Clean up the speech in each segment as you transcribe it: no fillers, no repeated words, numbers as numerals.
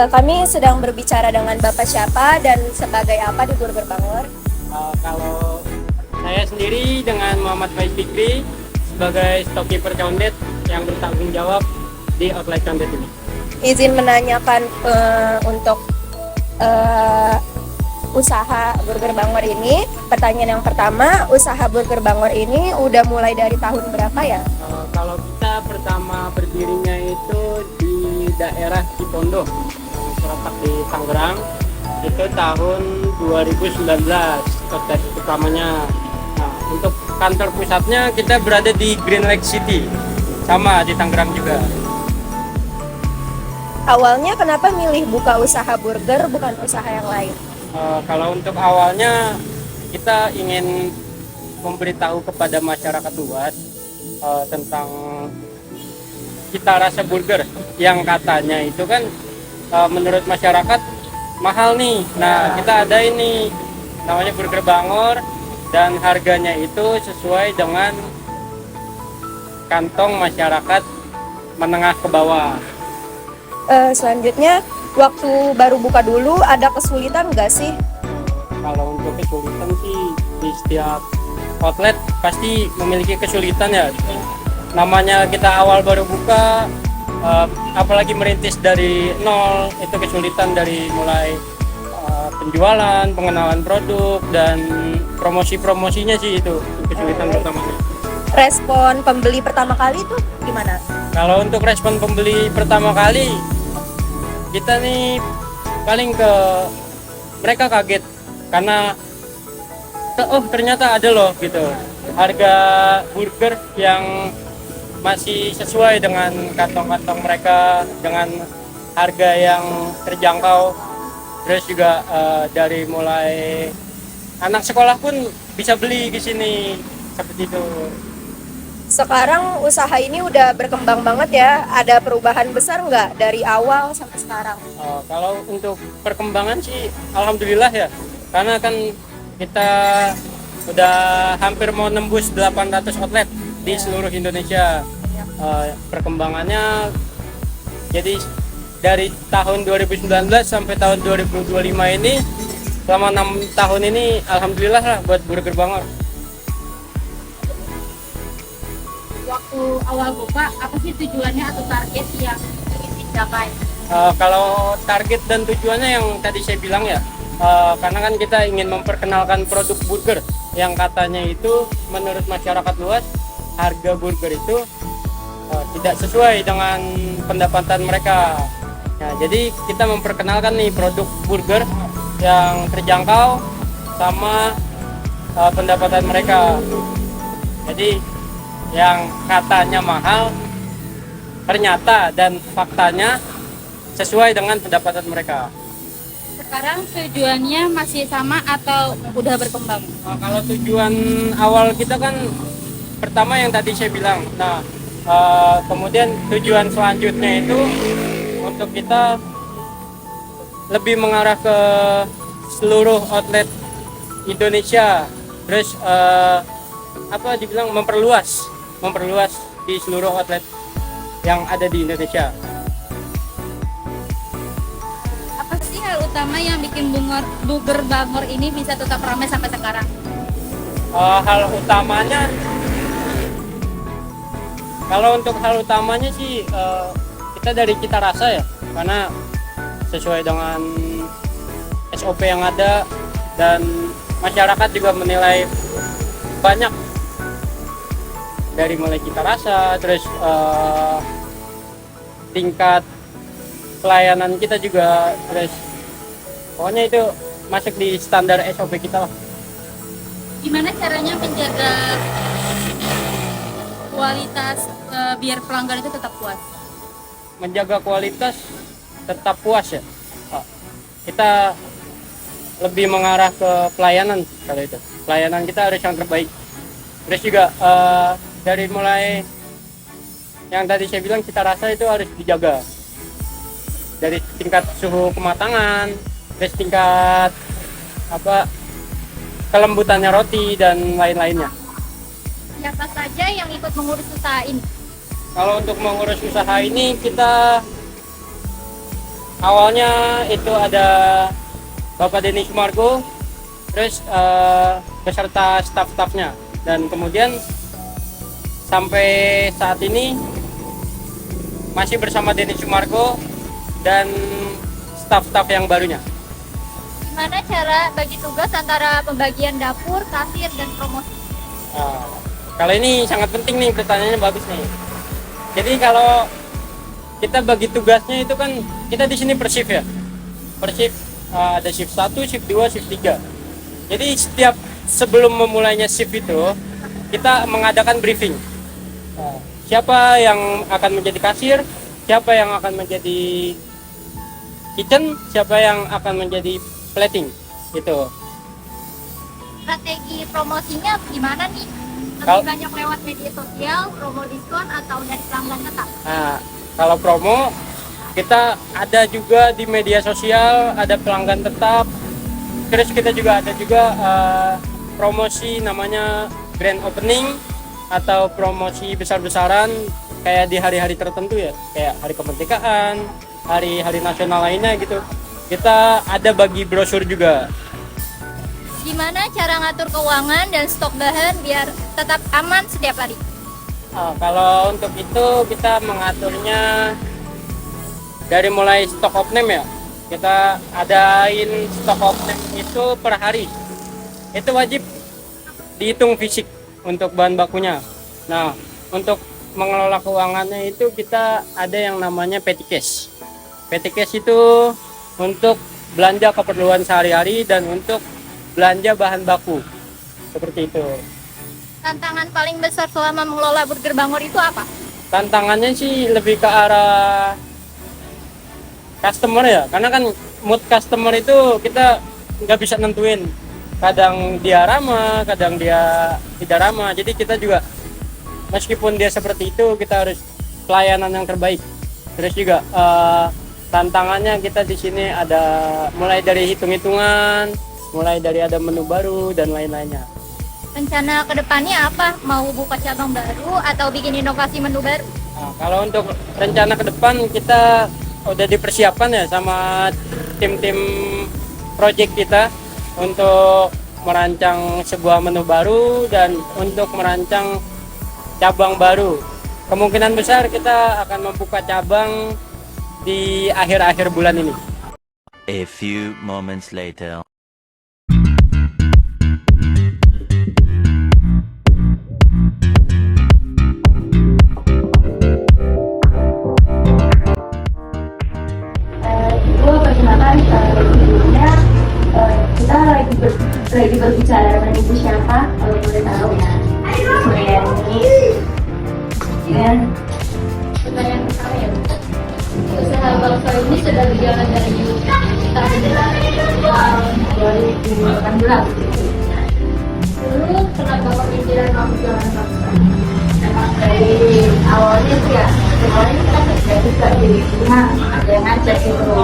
Kami sedang berbicara dengan Bapak siapa dan sebagai apa di Burger Bangor? Kalau saya sendiri dengan Muhammad Faiz Fikri sebagai stockkeeper Condet yang bertanggung jawab di outlet Condet ini. Izin menanyakan untuk usaha Burger Bangor ini. Pertanyaan yang pertama, usaha Burger Bangor ini udah mulai dari tahun berapa ya? Kalau kita pertama berdirinya itu di daerah Cipondo, yang terletak di Tangerang, itu tahun 2019 outlet utamanya. Nah, untuk kantor pusatnya kita berada di Green Lake City, sama di Tangerang juga. Awalnya kenapa milih buka usaha burger bukan usaha yang lain? Kalau untuk awalnya kita ingin memberitahu kepada masyarakat luas tentang cita rasa burger yang katanya itu kan menurut masyarakat mahal nih. Nah, kita ada ini namanya Burger Bangor dan harganya itu sesuai dengan kantong masyarakat menengah ke bawah. Selanjutnya, waktu baru buka dulu ada kesulitan nggak sih? Kalau untuk kesulitan sih di setiap outlet pasti memiliki kesulitan ya. Namanya kita awal baru buka, apalagi merintis dari nol, itu kesulitan dari mulai penjualan, pengenalan produk, dan promosi-promosinya sih itu kesulitan pertamanya. Respon pembeli pertama kali itu gimana? Kalau untuk respon pembeli pertama kali, kita nih paling ke mereka kaget karena oh ternyata ada loh gitu harga burger yang masih sesuai dengan kantong-kantong mereka, dengan harga yang terjangkau. Terus juga dari mulai anak sekolah pun bisa beli di sini seperti itu. Sekarang usaha ini udah berkembang banget ya. Ada perubahan besar nggak dari awal sampai sekarang? Kalau untuk perkembangan sih alhamdulillah ya, karena kan kita udah hampir mau nembus 800 outlet di seluruh Indonesia. Perkembangannya jadi dari tahun 2019 sampai tahun 2025 ini, selama 6 tahun ini alhamdulillah lah buat Burger Bangor. Waktu awal buka, apa sih tujuannya atau target yang ingin dicapai? Kalau target dan tujuannya yang tadi saya bilang ya, karena kan kita ingin memperkenalkan produk burger yang katanya itu menurut masyarakat luas harga burger itu tidak sesuai dengan pendapatan mereka. Nah, jadi kita memperkenalkan nih produk burger yang terjangkau sama pendapatan mereka. Jadi yang katanya mahal ternyata dan faktanya sesuai dengan pendapatan mereka. Sekarang tujuannya masih sama atau udah berkembang? Kalau tujuan awal kita kan pertama yang tadi saya bilang. Nah, kemudian tujuan selanjutnya itu untuk kita lebih mengarah ke seluruh outlet Indonesia. Terus memperluas di seluruh outlet yang ada di Indonesia. Apa sih hal utama yang bikin Burger Bangor ini bisa tetap ramai sampai sekarang? Hal utamanya, kalau untuk hal utamanya sih kita dari cita rasa ya, karena sesuai dengan SOP yang ada dan masyarakat juga menilai banyak dari mulai cita rasa, terus tingkat pelayanan kita juga, terus pokoknya itu masuk di standar SOP kita lah. Gimana caranya menjaga kualitas biar pelanggan itu tetap puas? Menjaga kualitas tetap puas ya, kita lebih mengarah ke pelayanan. Kalau itu pelayanan kita harus yang terbaik. Terus juga dari mulai yang tadi saya bilang cita rasa itu harus dijaga, dari tingkat suhu kematangan, terus tingkat kelembutannya roti dan lain-lainnya. Siapa saja yang ikut mengurus usaha ini? Kalau untuk mengurus usaha ini kita awalnya itu ada Bapak Denny Sumargo, terus beserta staf-stafnya, dan kemudian sampai saat ini masih bersama Denny Sumargo dan staf-staf yang barunya. Gimana cara bagi tugas antara pembagian dapur, kasir, dan promosi? Nah, kalau ini sangat penting nih, pertanyaannya bagus nih. Jadi kalau kita bagi tugasnya itu kan kita di sini per shift ya. Per shift ada shift 1, shift 2, shift 3. Jadi setiap sebelum memulainya shift itu kita mengadakan briefing. Nah, siapa yang akan menjadi kasir, siapa yang akan menjadi kitchen, siapa yang akan menjadi plating gitu. Strategi promosinya gimana nih? Lebih Kalau- banyak lewat media sosial, promo diskon, atau dari pelanggan tetap? Nah, kalau promo kita ada juga di media sosial, ada pelanggan tetap. Terus kita juga ada juga promosi namanya grand opening atau promosi besar-besaran kayak di hari-hari tertentu ya, kayak hari kemerdekaan, hari-hari nasional lainnya gitu. Kita ada bagi brosur juga. Gimana cara ngatur keuangan dan stok bahan biar tetap aman setiap hari? Kalau untuk itu kita mengaturnya dari mulai stok of name ya. Kita adain stok of name itu per hari. Itu wajib dihitung fisik untuk bahan bakunya. Nah, untuk mengelola keuangannya itu kita ada yang namanya petty cash. Petty cash itu untuk belanja keperluan sehari-hari dan untuk belanja bahan baku. Seperti itu. Tantangan paling besar selama mengelola Burger Bangor itu apa? Tantangannya sih lebih ke arah customer ya, karena kan mood customer itu kita nggak bisa nentuin, kadang dia ramah, kadang dia tidak ramah. Jadi kita juga meskipun dia seperti itu kita harus pelayanan yang terbaik. Terus juga tantangannya kita di sini ada mulai dari hitung-hitungan, mulai dari ada menu baru dan lain-lainnya. Rencana kedepannya apa? Mau buka cabang baru atau bikin inovasi menu baru? Nah, kalau untuk rencana ke depan kita udah dipersiapkan ya sama tim-tim project kita untuk merancang sebuah menu baru dan untuk merancang cabang baru. Kemungkinan besar kita akan membuka cabang di akhir-akhir bulan ini. A few moments later. Ibu perkenalkan sebelumnya kita lagi berbicara dengan ibu siapa kalau boleh tahu ya. Suriani. Dan Pertanyaan pertama ya, Bu. Usaha bakso ini sudah berjalan dari tahun 2018. dulu. Kenapa pemikiran mau jualan bakso? Memang dari awalnya sih ya, awalnya kita kerja juga di rumah, ada yang ngajak gitu.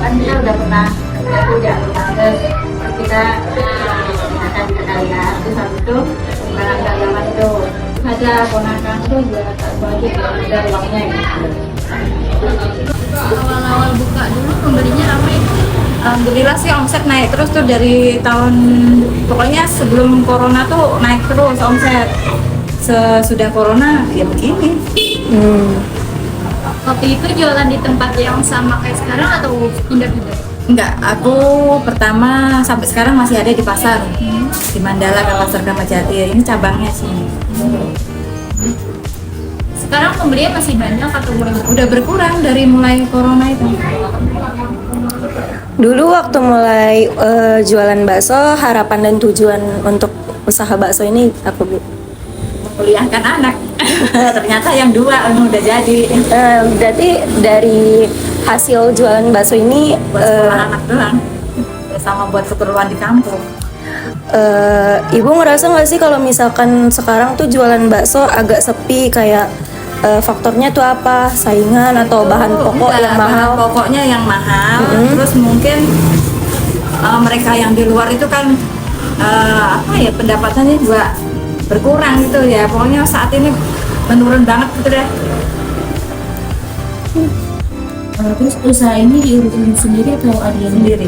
Kan kita udah pernah kerja juga terus kita akan kenal ya. Terus habis itu barang dagangan itu ada ponakan tuh jual tak wajib ada uangnya gitu. Awal-awal buka dulu pembelinya ramai. Alhamdulillah sih omset naik terus tuh dari tahun, pokoknya sebelum corona tuh naik terus omset. Sesudah corona ya begini. Waktu itu jualan di tempat yang sama kayak sekarang atau pindah-pindah? Enggak, aku pertama sampai sekarang masih ada di pasar di Mandala ke Pasar Kramatjati. Ini cabangnya sih. Sekarang pembelinya masih banyak atau Udah berkurang dari mulai corona itu. Dulu waktu mulai jualan bakso, harapan dan tujuan untuk usaha bakso ini apa, Bu? Kuliahkan anak. Ternyata yang dua udah jadi. Berarti dari hasil jualan bakso ini Buat sekolah anak doang. Sama buat keperluan di kampung. Ibu ngerasa nggak sih kalau misalkan sekarang tuh jualan bakso agak sepi, kayak faktornya tuh apa? Saingan atau bahan pokok Enggak, yang mahal? bahan pokoknya yang mahal. Terus mungkin mereka yang di luar itu kan apa ya, pendapatannya juga berkurang gitu ya. Pokoknya saat ini menurun banget gitu deh. Terus usaha ini diurusin sendiri atau ada yang Sendiri.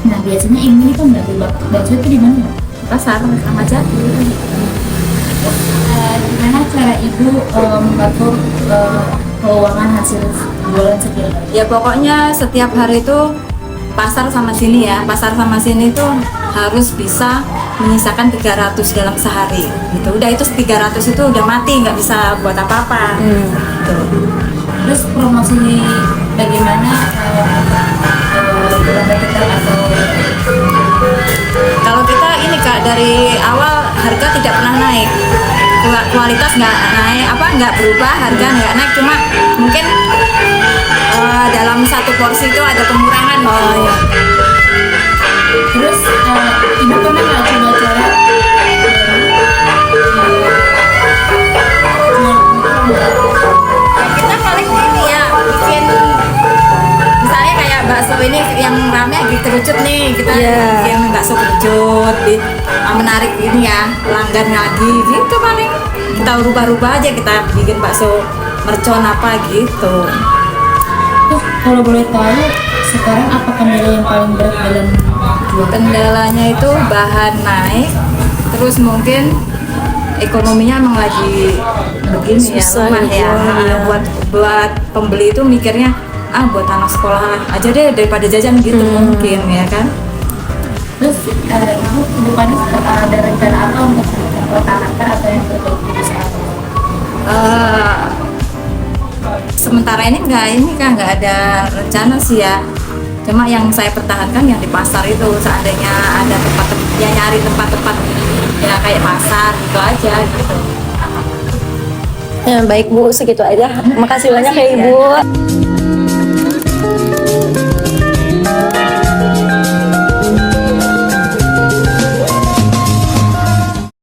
Nah biasanya ini kan nggak bakso itu di mana? Pasar Ramat Jati. Gimana cara ibu mengatur keuangan hasil jualan setiap hari? Ya pokoknya setiap hari itu pasar sama sini ya. Pasar sama sini itu harus bisa menyisakan 300 dalam sehari. Gitu. Udah itu 300 itu udah mati, nggak bisa buat apa-apa. Gitu. Terus promosi bagaimana berapa kita atau Kalau kita ini Kak, dari awal harga tidak pernah naik. Kualitas nggak naik, nggak berubah, harga nggak naik, cuma mungkin dalam satu porsi itu ada pengurangan. Oh ya. terus ibu pernah nggak coba cara Kita paling ini ya bikin, misalnya kayak bakso ini yang rame lagi kerucut nih, kita bikin bakso kerucut, menarik ini ya pelanggan lagi gitu, paling kita rubah-rubah aja, kita bikin bakso mercon apa gitu. kalau boleh tahu sekarang apa kendala yang paling berat dalam jualan? Kendalanya itu bahan naik, terus mungkin ekonominya emang lagi begini Susah ya, lemah ya. ya. Buat pembeli itu mikirnya buat anak sekolah aja deh daripada jajan gitu mungkin ya kan. Terus ibu kedepannya ada rencana apa untuk mempertahankan atau yang berusaha? Sementara ini nggak ada rencana sih ya. Cuma yang saya pertahankan yang di pasar itu, seandainya ada tempat ya nyari tempat-tempat ya kayak pasar gitu aja gitu. Ya baik Bu, segitu aja. Makasih banyak ya Ibu.